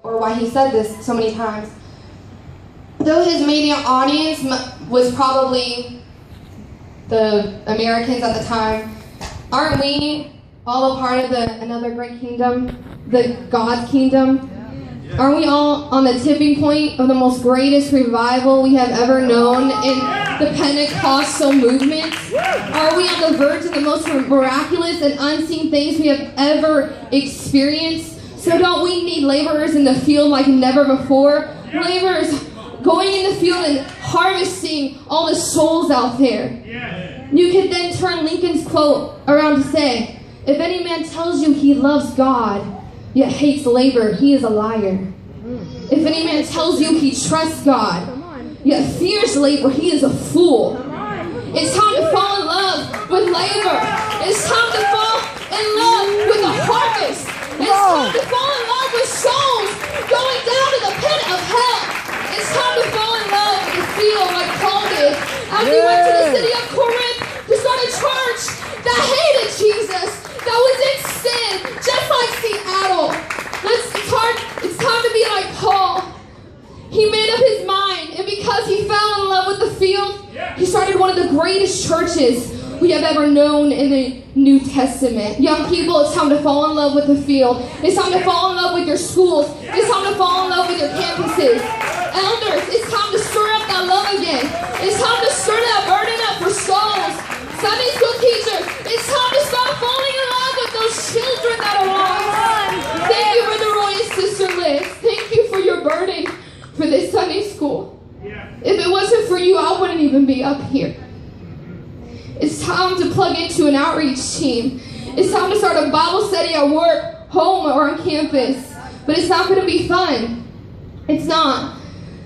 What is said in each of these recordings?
or why he said this so many times. Though his media audience was probably the Americans at the time, aren't we all a part of another great kingdom, the God's kingdom? Aren't we all on the tipping point of the most greatest revival we have ever known in the Pentecostal movement? Are we on the verge of the most miraculous and unseen things we have ever experienced? So don't we need laborers in the field like never before? Laborers going in the field and harvesting all the souls out there. You could then turn Lincoln's quote around to say, if any man tells you he loves God, yet hates labor, he is a liar. If any man tells you he trusts God, yet fears labor, he is a fool. It's time to fall in love with labor. It's time to fall in love with the harvest. It's time to fall in love with souls going down to the pit of hell. It's time to fall in love with the field like Paul did as he went to the city of Corinth to start a church that hated Jesus, that was in sin, just like Seattle. It's time to be like Paul. He made up his mind, and because he fell in love with the field, he started one of the greatest churches we have ever known in the New Testament. Young people, it's time to fall in love with the field. It's time to fall in love with your schools. It's time to fall in love with your campuses. Elders, it's time to stir up that love again. It's time to stir that burden up for souls. Sunday school teachers, it's time to start falling in love with those children that are lost. Thank you, Brother Roy and Sister Liz. Thank you for your burden for this Sunday school. If it wasn't for you, I wouldn't even be up here. It's time to plug into an outreach team. It's time to start a Bible study at work, home, or on campus. But it's not going to be fun. It's not.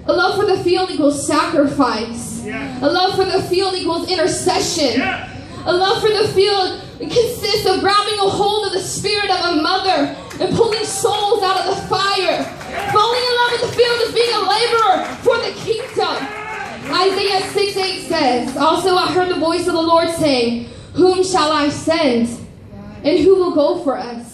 A love for the field equals sacrifice. A love for the field equals intercession. A love for the field consists of grabbing a hold of the spirit of a mother and pulling souls out of the fire. Falling in love with the field is being a laborer for the kingdom. Isaiah 6:8 says, also I heard the voice of the Lord saying, whom shall I send? And who will go for us?